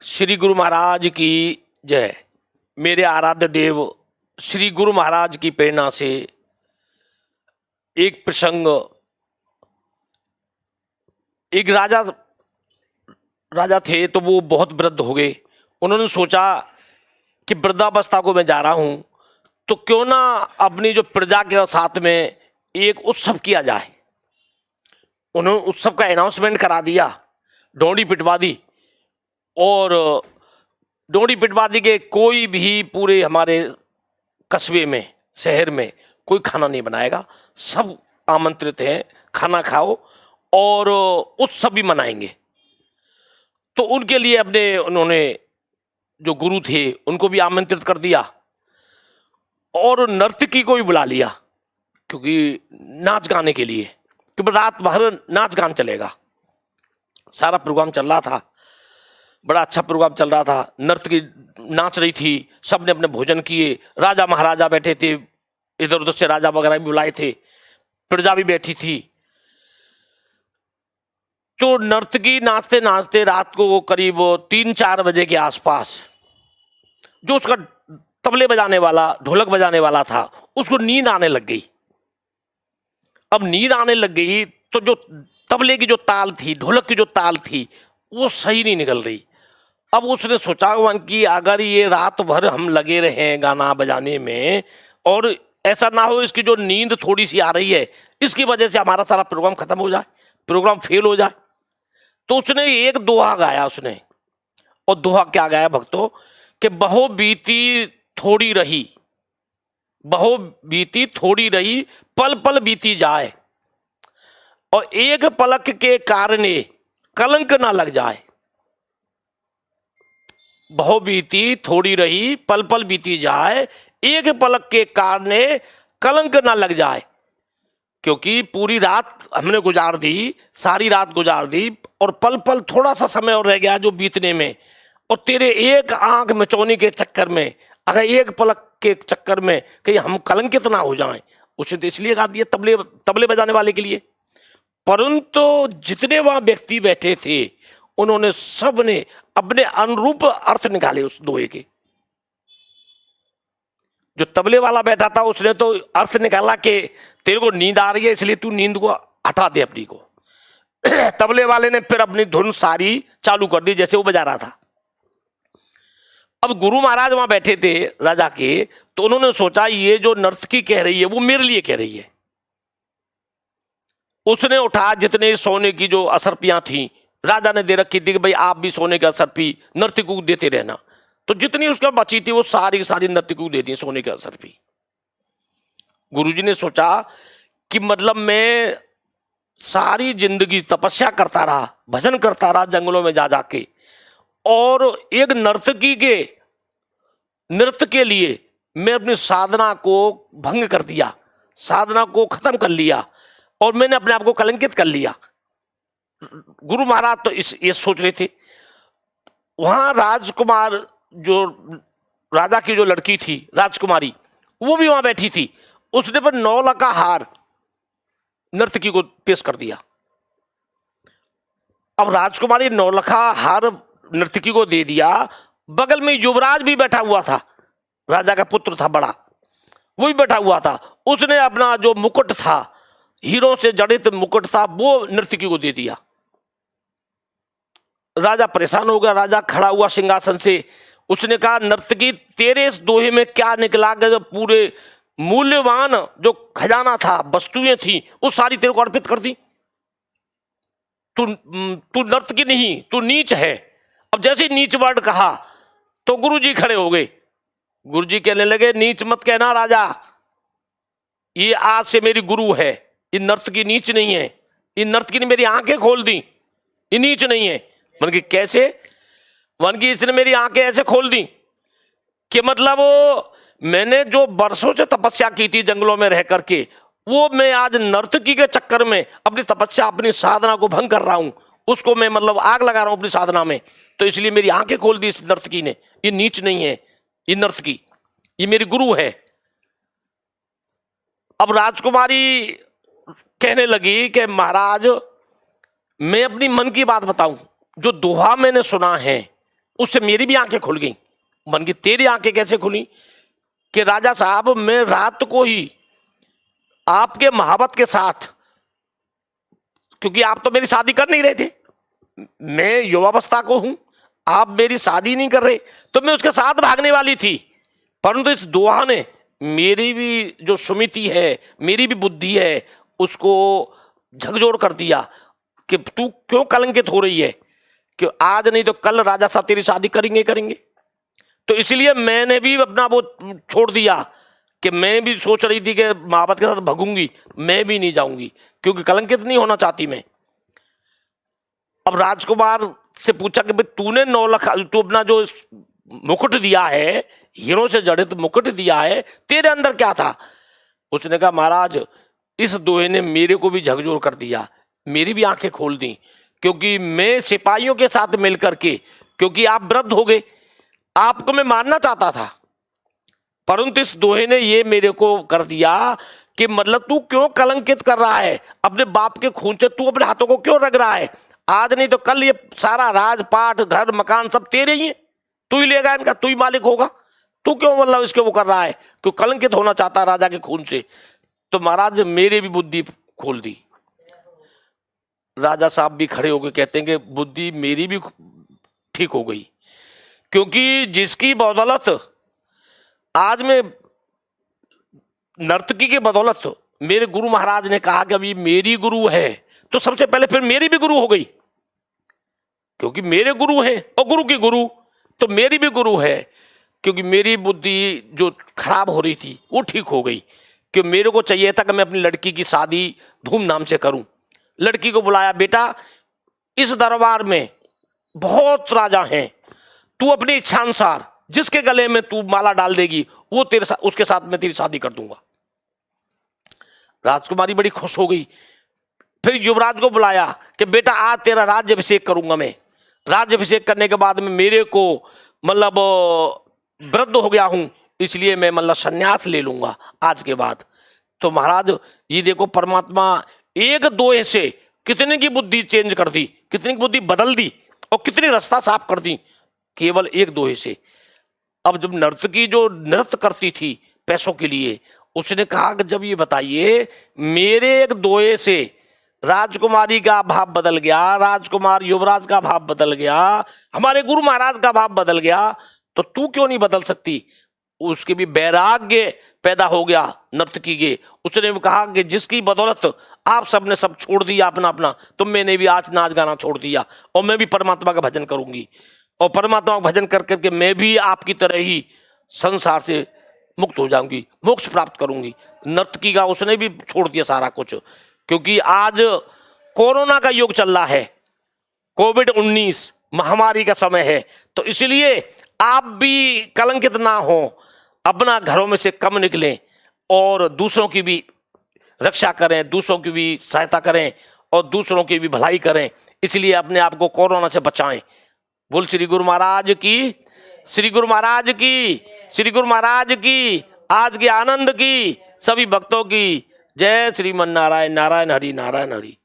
श्री गुरु महाराज की जय। मेरे आराध्य देव श्री गुरु महाराज की प्रेरणा से एक प्रसंग, एक राजा थे तो वो बहुत वृद्ध हो गए। उन्होंने सोचा कि वृद्धावस्था को मैं जा रहा हूं तो क्यों ना अपनी जो प्रजा के साथ में एक उत्सव किया जाए। उन्होंने उत्सव का अनाउंसमेंट करा दिया, डोंडी पिटवा दी, और डोंडी पिटवा दी के कोई भी पूरे हमारे कस्बे में, शहर में कोई खाना नहीं बनाएगा, सब आमंत्रित हैं, खाना खाओ और उत्सव भी मनाएंगे। तो उनके लिए उन्होंने जो गुरु थे उनको भी आमंत्रित कर दिया और नर्तकी को भी बुला लिया, क्योंकि नाच गाने के लिए, क्योंकि रात भर नाच गान चलेगा। सारा प्रोग्राम चल रहा था, बड़ा अच्छा प्रोग्राम चल रहा था। नर्तकी नाच रही थी, सबने अपने भोजन किए, राजा महाराजा बैठे थे, इधर उधर से राजा वगैरह भी बुलाए थे, प्रजा भी बैठी थी। तो नर्तकी नाचते नाचते रात को करीब 3-4 बजे के आसपास जो उसका तबले बजाने वाला, ढोलक बजाने वाला था, उसको नींद आने लग गई। अब नींद आने लग गई तो जो तबले की जो ताल थी, ढोलक की जो ताल थी, वो सही नहीं निकल रही। अब उसने सोचा कि अगर ये रात भर हम लगे रहे गाना बजाने में और ऐसा ना हो इसकी जो नींद थोड़ी सी आ रही है इसकी वजह से हमारा सारा प्रोग्राम खत्म हो जाए, प्रोग्राम फेल हो जाए। तो उसने एक दोहा गाया उसने, और दोहा क्या गाया भक्तों कि बहु बीती थोड़ी रही, बहु बीती थोड़ी रही, पल पल बीती जाए, और एक पलक के कारणे कलंक ना लग जाए। बहु बीती थोड़ी रही, पल पल बीती जाए, एक पलक के कारणे कलंक ना लग जाए। क्योंकि पूरी रात हमने गुजार दी, सारी रात गुजार दी, और पल पल थोड़ा सा समय और रह गया जो बीतने में, और तेरे एक आंख मिचौनी के चक्कर में, अगर एक पलक के चक्कर में कहीं हम कलंकित ना हो जाएं। उसने तो इसलिए गा दिया तबले बजाने वाले के लिए। परंतु जितने वहां व्यक्ति बैठे थे उन्होंने सब ने अपने अनुरूप अर्थ निकाले उस दोहे के। जो तबले वाला बैठा था उसने तो अर्थ निकाला कि तेरे को नींद आ रही है इसलिए तू नींद को हटा दे अपनी को। तबले वाले ने फिर अपनी धुन सारी चालू कर दी जैसे वो बजा रहा था। अब गुरु महाराज वहां बैठे थे राजा के, तो उन्होंने सोचा ये जो नर्तकी कह रही है वो मेरे लिए कह रही है। उसने उठा जितने सोने की जो असरपियां थी, राजा ने दे रखी थी कि भाई आप भी सोने के असरपी नर्तकी को देते रहना, तो जितनी उसका बची थी वो सारी की सारी नर्तकी को दे दी सोने के असरपी। गुरुजी ने सोचा कि मतलब मैं सारी जिंदगी तपस्या करता रहा, भजन करता रहा जंगलों में जा जाके, और एक नर्तकी के नृत्य के लिए मैं अपनी साधना को भंग कर दिया, साधना को खत्म कर लिया, और मैंने अपने आप को कलंकित कर लिया। गुरु महाराज तो ये सोच रहे थे। वहां राजकुमार, जो राजा की जो लड़की थी राजकुमारी, वो भी वहां बैठी थी। उसने पर 9 लाख का हार नर्तकी को पेश कर दिया। अब राजकुमारी 9 लाख का हार नर्तकी को दे दिया। बगल में युवराज भी बैठा हुआ था, राजा का पुत्र था बड़ा, वो भी बैठा हुआ था। उसने अपना जो मुकुट था, हीरों से जड़ित मुकुट था, वो नर्तकी को दे दिया। राजा परेशान हो गया। राजा खड़ा हुआ सिंहासन से, उसने कहा नर्तकी तेरे इस दोहे में क्या निकला कि पूरे मूल्यवान जो खजाना था, वस्तुएं थी, वो सारी तेरे को अर्पित कर दी। तू नर्तकी नहीं, तू नीच है। अब जैसे नीच वर्ड कहा तो गुरुजी खड़े हो गए। गुरुजी कहने लगे नीच मत कहना राजा, ये आज से मेरी गुरु है, ये नर्तकी नीच नहीं है, ये नर्तकी ने मेरी आंखें खोल दी, ये नीच नहीं है। मन की कैसे? मन की इसने मेरी आंखें ऐसे खोल दी कि मतलब वो मैंने जो वर्षों से तपस्या की थी जंगलों में रह करके, वो मैं आज नर्तकी के चक्कर में अपनी तपस्या, अपनी साधना को भंग कर रहा हूं, उसको मैं मतलब आग लगा रहा हूं अपनी साधना में, तो इसलिए मेरी आंखें खोल दी इस नर्तकी ने। ये नीच नहीं है, ये नर्तकी, ये मेरी गुरु है। अब राजकुमारी कहने लगी कि महाराज मैं अपनी मन की बात बताऊं, जो दोहा मैंने सुना है उससे मेरी भी आंखें खुल गई। मन की तेरी आंखें कैसे खुली कि राजा साहब मैं रात को ही आपके मोहब्बत के साथ, क्योंकि आप तो मेरी शादी कर नहीं रहे थे, मैं युवावस्था को हूं, आप मेरी शादी नहीं कर रहे, तो मैं उसके साथ भागने वाली थी। परंतु इस दुआ ने मेरी भी जो सुमिति है, मेरी भी बुद्धि है, उसको झकझोर कर दिया कि तू क्यों कलंकित हो रही है, कि आज नहीं तो कल राजा साहब तेरी शादी करेंगे करेंगे। तो इसलिए मैंने भी अपना वो छोड़ दिया कि मैं भी सोच रही थी कि मोहब्बत के साथ भगूंगी, मैं भी नहीं जाऊंगी क्योंकि कलंकित नहीं होना चाहती मैं। अब राजकुमार से पूछा कि भाई तूने 9 लाख, तू अपना जो मुकुट दिया है, हीरों से जड़ित मुकुट दिया है, तेरे अंदर क्या था? उसने कहा महाराज इस दोहे ने मेरे को भी झकझोर कर दिया, मेरी भी आंखें खोल दी, क्योंकि मैं सिपाहियों के साथ मिलकर के, क्योंकि आप वृद्ध हो गए, आपको मैं मारना चाहता था, परंतु इस दोहे ने ये मेरे को कर दिया कि मतलब तू क्यों कलंकित कर रहा है अपने बाप के खून से, तू अपने हाथों को क्यों रग रहा है? आज नहीं तो कल ये सारा राजपाट घर मकान सब तेरे ही है, तू ही लेगा इनका, तू ही मालिक होगा, तू क्यों मतलब इसके वो कर रहा है, क्यों कलंकित होना चाहता राजा के खून से? तो महाराज मेरे भी बुद्धि खोल दी। राजा साहब भी खड़े हो गए, कहते हैं कि बुद्धि मेरी भी ठीक हो गई, क्योंकि जिसकी बदौलत आज मैं, नर्तकी के बदौलत मेरे गुरु महाराज ने कहा कि अभी मेरी गुरु है, तो सबसे पहले फिर मेरी भी गुरु हो गई, क्योंकि मेरे गुरु हैं और गुरु की गुरु तो मेरी भी गुरु है, क्योंकि मेरी बुद्धि जो खराब हो रही थी वो ठीक हो गई। कि मेरे को चाहिए था कि मैं अपनी लड़की की शादी धूमधाम से करूं। लड़की को बुलाया, बेटा इस दरबार में बहुत राजा हैं, तू अपनी इच्छानुसार जिसके गले में तू माला डाल देगी वो तेरे साथ, उसके साथ मैं तेरी शादी कर दूंगा। राजकुमारी बड़ी खुश हो गई। फिर युवराज को बुलाया कि बेटा आज तेरा राज्याभिषेक करूंगा मैं, राज्याभिषेक करने के बाद में मेरे को मतलब वृद्ध हो गया हूं, इसलिए मैं मतलब संन्यास ले लूंगा आज के बाद। तो महाराज ये देखो परमात्मा एक दोहे से कितने की बुद्धि चेंज कर दी, कितनी की बुद्धि बदल दी और कितनी रास्ता साफ कर दी केवल एक दोहे से। अब जब नर्तकी जो नृत्य करती थी पैसों के लिए, उसने कहा कि जब ये बताइए मेरे एक दोहे से राजकुमारी का भाव बदल गया, राजकुमार युवराज का भाव बदल गया, हमारे गुरु महाराज का भाव बदल गया, तो तू क्यों नहीं बदल सकती? उसके भी वैराग्य पैदा हो गया नर्तकी के। उसने भी कहा कि जिसकी बदौलत आप सबने सब छोड़ दिया अपना अपना, तो मैंने भी आज नाच गाना छोड़ दिया और मैं भी परमात्मा का भजन करूंगी, और परमात्मा का भजन कर करके मैं भी आपकी तरह ही संसार से मुक्त हो जाऊंगी, मोक्ष प्राप्त करूंगी। नर्तकी का उसने भी छोड़ दिया सारा कुछ, क्योंकि आज कोरोना का युग चल रहा है, कोविड-19 महामारी का समय है, तो इसलिए आप भी कलंकित ना हो, अपना घरों में से कम निकलें और दूसरों की भी रक्षा करें, दूसरों की भी सहायता करें और दूसरों की भी भलाई करें, इसलिए अपने आप को कोरोना से बचाएं। बोल श्री गुरु महाराज की, श्री गुरु महाराज की, श्री गुरु महाराज की, आज के आनंद की, सभी भक्तों की जय। श्रीमन नारायण, नारायण हरि, नारायण हरि।